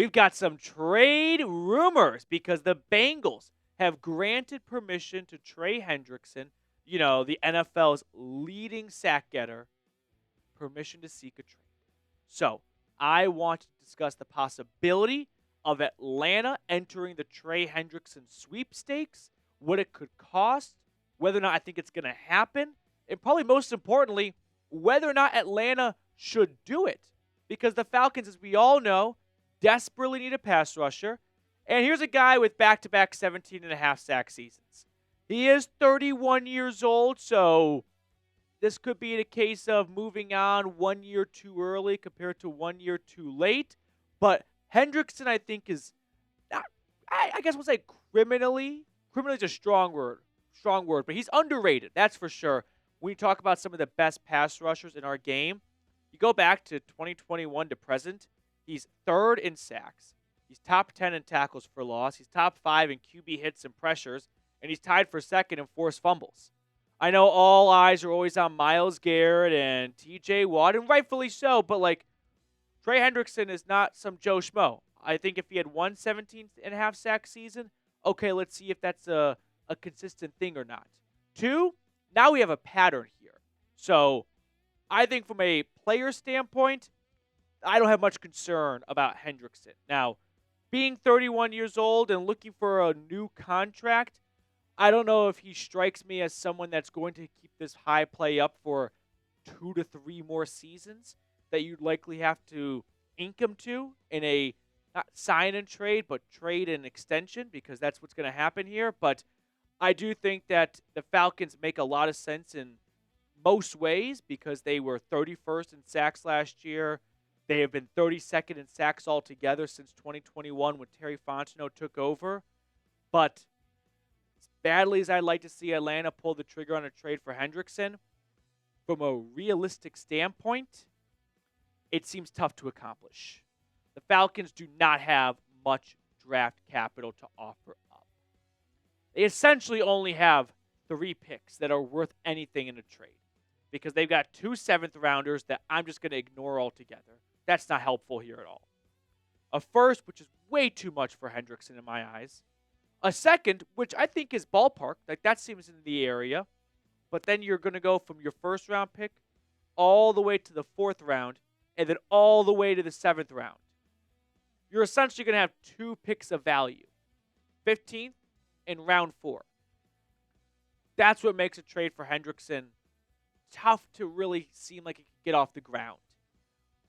we've got some trade rumors because the Bengals have granted permission to Trey Hendrickson, the NFL's leading sack getter, permission to seek a trade. So I want to discuss the possibility of Atlanta entering the Trey Hendrickson sweepstakes, what it could cost, whether or not I think it's going to happen, and probably most importantly, whether or not Atlanta should do it. Because the Falcons, as we all know, desperately need a pass rusher. And here's a guy with back-to-back 17.5 sack seasons. He is 31 years old, so this could be a case of moving on 1 year too early compared to 1 year too late. But Hendrickson, I think, is not, I guess we'll say criminally. Criminally is a strong word, but he's underrated, that's for sure. When you talk about some of the best pass rushers in our game, you go back to 2021 to present, he's third in sacks. He's top 10 in tackles for loss. He's top 5 in QB hits and pressures. And he's tied for second in forced fumbles. I know all eyes are always on Myles Garrett and TJ Watt, and rightfully so, but Trey Hendrickson is not some Joe Schmo. I think if he had one 17.5 sack season, okay, let's see if that's a consistent thing or not. 2, now we have a pattern here. So I think from a player standpoint, I don't have much concern about Hendrickson. Now, being 31 years old and looking for a new contract, I don't know if he strikes me as someone that's going to keep this high play up for 2 to 3 more seasons that you'd likely have to ink him to in a not sign and trade, but trade and extension, because that's what's going to happen here. But I do think that the Falcons make a lot of sense in most ways because they were 31st in sacks last year. They have been 32nd in sacks altogether since 2021 when Terry Fontenot took over. But as badly as I'd like to see Atlanta pull the trigger on a trade for Hendrickson, from a realistic standpoint, it seems tough to accomplish. The Falcons do not have much draft capital to offer up. They essentially only have 3 picks that are worth anything in a trade because they've got 2 7th-rounders that I'm just going to ignore altogether. That's not helpful here at all. A first, which is way too much for Hendrickson in my eyes. A second, which I think is ballpark. That seems in the area. But then you're going to go from your first-round pick all the way to the 4th round and then all the way to the 7th round. You're essentially going to have 2 picks of value. 15th and round 4. That's what makes a trade for Hendrickson tough to really seem like it can get off the ground.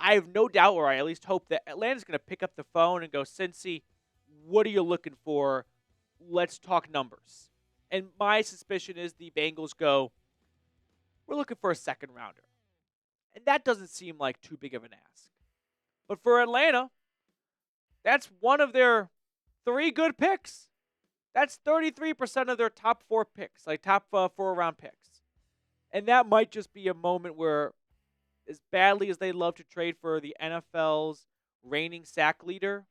I have no doubt, or I at least hope, that Atlanta's going to pick up the phone and go, Cincy, what are you looking for? Let's talk numbers. And my suspicion is the Bengals go, we're looking for a 2nd-rounder. And that doesn't seem like too big of an ask. But for Atlanta, that's one of their 3 good picks. That's 33% of their top 4 picks, top 4-round picks. And that might just be a moment where, as badly as they love to trade for the NFL's reigning sack leader,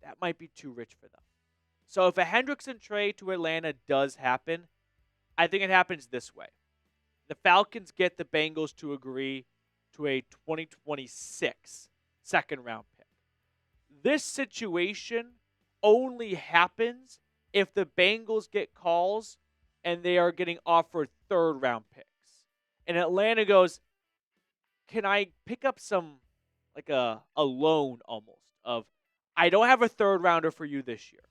that might be too rich for them. So if a Hendrickson trade to Atlanta does happen, I think it happens this way. The Falcons get the Bengals to agree to a 2026 2nd-round pick. This situation only happens if the Bengals get calls and they are getting offered 3rd-round picks. And Atlanta goes, can I pick up some, a loan almost, of, I don't have a 3rd-rounder for you this year,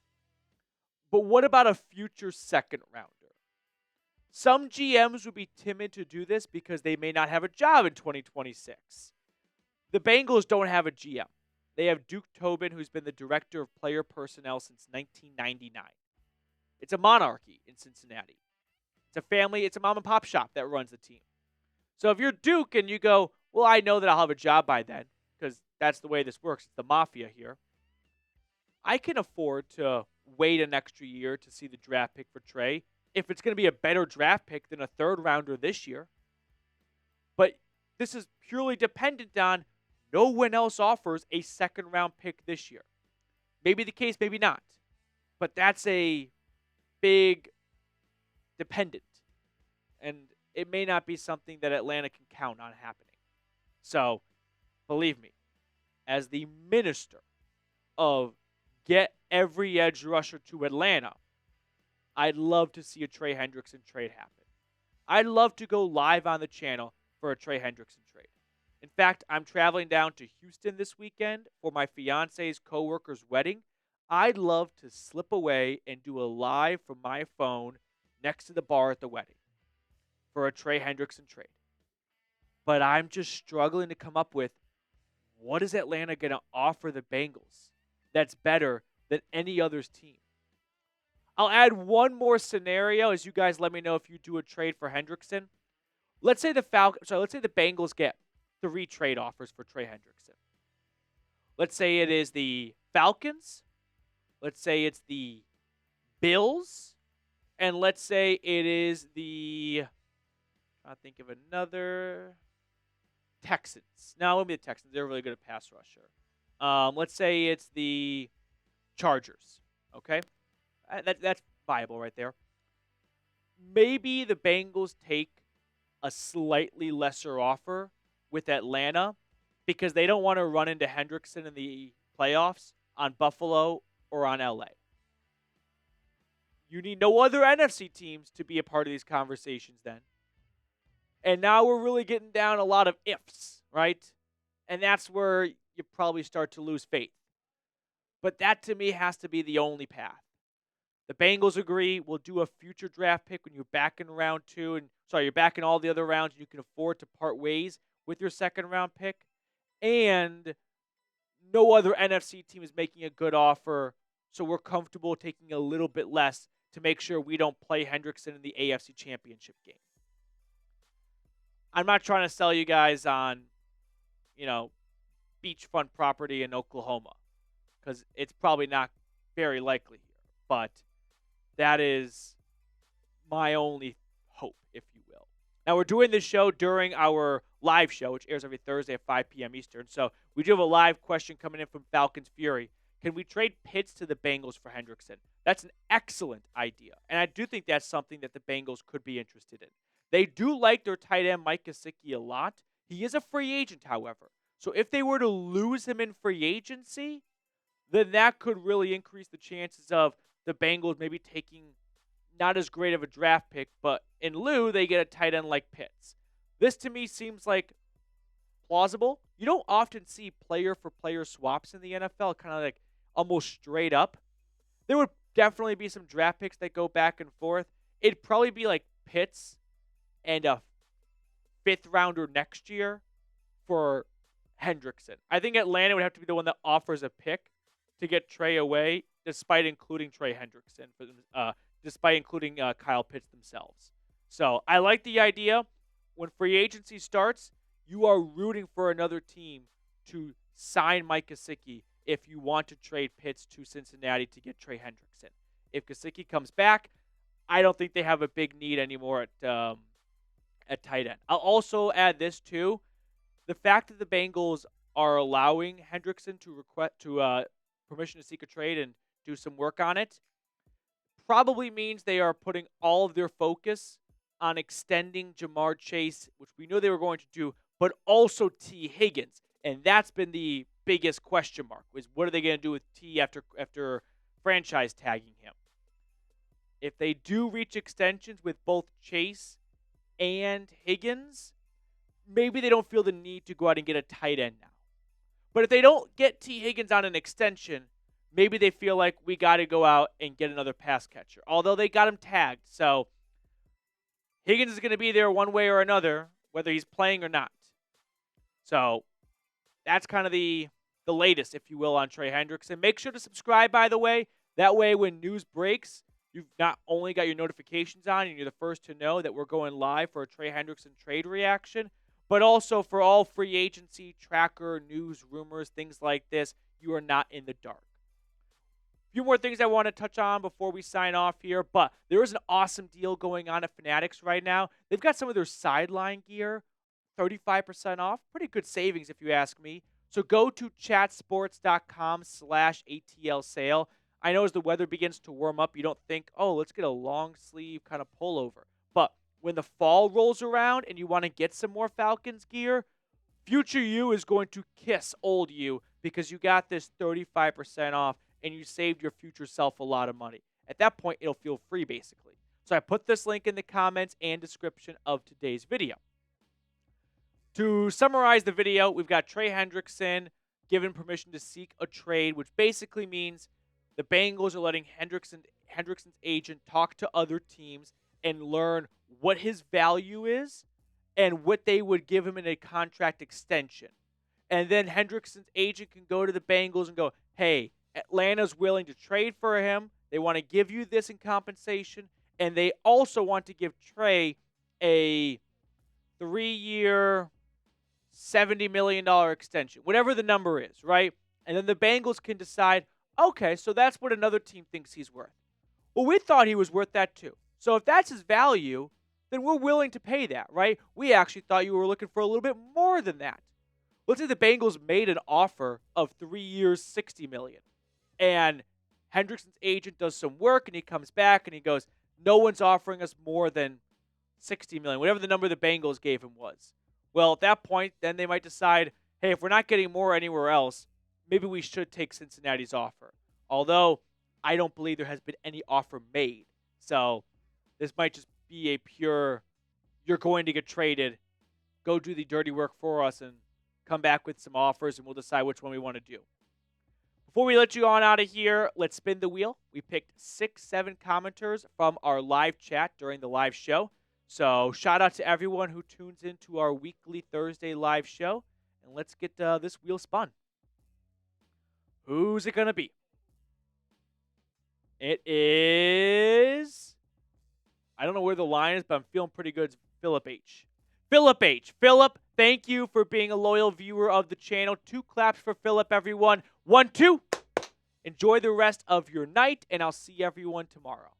but what about a future 2nd-rounder? Some GMs would be timid to do this because they may not have a job in 2026. The Bengals don't have a GM. They have Duke Tobin, who's been the director of player personnel since 1999. It's a monarchy in Cincinnati. It's a family, it's a mom and pop shop that runs the team. So if you're Duke and you go, well, I know that I'll have a job by then, because that's the way this works. It's the mafia here. I can afford to wait an extra year to see the draft pick for Trey if it's going to be a better draft pick than a 3rd-rounder this year. But this is purely dependent on no one else offers a 2nd-round pick this year. Maybe the case, maybe not. But that's a big dependent. And it may not be something that Atlanta can count on happening. So, believe me, as the minister of get every edge rusher to Atlanta, I'd love to see a Trey Hendrickson trade happen. I'd love to go live on the channel for a Trey Hendrickson trade. In fact, I'm traveling down to Houston this weekend for my fiance's coworker's wedding. I'd love to slip away and do a live from my phone next to the bar at the wedding for a Trey Hendrickson trade. But I'm just struggling to come up with what is Atlanta going to offer the Bengals that's better than any other's team. I'll add one more scenario as you guys let me know if you do a trade for Hendrickson. Let's say the Bengals get 3 trade offers for Trey Hendrickson. Let's say it is the Falcons, let's say it's the Bills, and let's say it is the I think of another Texans. No, it won't be the Texans. They're really good at pass rusher. Let's say it's the Chargers. Okay, that's viable right there. Maybe the Bengals take a slightly lesser offer with Atlanta because they don't want to run into Hendrickson in the playoffs on Buffalo or on LA. You need no other NFC teams to be a part of these conversations then. And now we're really getting down a lot of ifs, right? And that's where you probably start to lose faith. But that to me has to be the only path. The Bengals agree we'll do a future draft pick when you're back in round 2 you're back in all the other rounds and you can afford to part ways with your second round pick. And no other NFC team is making a good offer, so we're comfortable taking a little bit less to make sure we don't play Hendrickson in the AFC Championship game. I'm not trying to sell you guys on, beachfront property in Oklahoma because it's probably not very likely here. But that is my only hope, if you will. Now, we're doing this show during our live show, which airs every Thursday at 5 p.m. Eastern. So we do have a live question coming in from Falcons Fury. Can we trade Pitts to the Bengals for Hendrickson? That's an excellent idea. And I do think that's something that the Bengals could be interested in. They do like their tight end, Mike Gesicki, a lot. He is a free agent, however. So if they were to lose him in free agency, then that could really increase the chances of the Bengals maybe taking not as great of a draft pick, but in lieu, they get a tight end like Pitts. This to me seems like plausible. You don't often see player-for-player swaps in the NFL, kind of like almost straight up. There would definitely be some draft picks that go back and forth. It'd probably be like Pitts and a 5th rounder next year for Hendrickson. I think Atlanta would have to be the one that offers a pick to get Trey away, despite including Trey Hendrickson, despite including Kyle Pitts themselves. So I like the idea. When free agency starts, you are rooting for another team to sign Mike Gesicki if you want to trade Pitts to Cincinnati to get Trey Hendrickson. If Gesicki comes back, I don't think they have a big need anymore at tight end. I'll also add this too. The fact that the Bengals are allowing Hendrickson to request permission to seek a trade and do some work on it probably means they are putting all of their focus on extending Jamar Chase, which we knew they were going to do, but also T. Higgins. And that's been the biggest question mark, was what are they going to do with T after franchise tagging him? If they do reach extensions with both Chase and Higgins, maybe they don't feel the need to go out and get a tight end now. But if they don't get T. Higgins on an extension, maybe they feel like we got to go out and get another pass catcher. Although they got him tagged, so Higgins is going to be there one way or another, whether he's playing or not. So that's kind of the latest, if you will, on Trey Hendrickson. Make sure to subscribe, by the way. That way, when news breaks, you've not only got your notifications on and you're the first to know that we're going live for a Trey Hendrickson trade reaction, but also for all free agency, tracker, news, rumors, things like this, you are not in the dark. A few more things I want to touch on before we sign off here, but there is an awesome deal going on at Fanatics right now. They've got some of their sideline gear, 35% off. Pretty good savings if you ask me. So go to chatsports.com/ATL sale. I know as the weather begins to warm up, you don't think, oh, let's get a long sleeve kind of pullover. But when the fall rolls around and you want to get some more Falcons gear, future you is going to kiss old you because you got this 35% off and you saved your future self a lot of money. At that point, it'll feel free basically. So I put this link in the comments and description of today's video. To summarize the video, we've got Trey Hendrickson given permission to seek a trade, which basically means the Bengals are letting Hendrickson's agent talk to other teams and learn what his value is and what they would give him in a contract extension. And then Hendrickson's agent can go to the Bengals and go, hey, Atlanta's willing to trade for him. They want to give you this in compensation. And they also want to give Trey a 3-year, $70 million extension, whatever the number is, right? And then the Bengals can decide, okay, so that's what another team thinks he's worth. Well, we thought he was worth that too. So if that's his value, then we're willing to pay that, right? We actually thought you were looking for a little bit more than that. Let's say the Bengals made an offer of 3 years, $60 million. And Hendrickson's agent does some work and he comes back and he goes, no one's offering us more than $60 million, whatever the number the Bengals gave him was. Well, at that point, then they might decide, hey, if we're not getting more anywhere else, maybe we should take Cincinnati's offer. Although I don't believe there has been any offer made. So this might just be a pure, you're going to get traded, go do the dirty work for us and come back with some offers and we'll decide which one we want to do. Before we let you on out of here, let's spin the wheel. We picked 6-7 commenters from our live chat during the live show. So shout out to everyone who tunes into our weekly Thursday live show. And let's get this wheel spun. Who's it going to be? It is... I don't know where the line is, but I'm feeling pretty good. It's Philip H. Philip H. Philip, thank you for being a loyal viewer of the channel. 2 claps for Philip, everyone. 1, 2. Enjoy the rest of your night, and I'll see everyone tomorrow.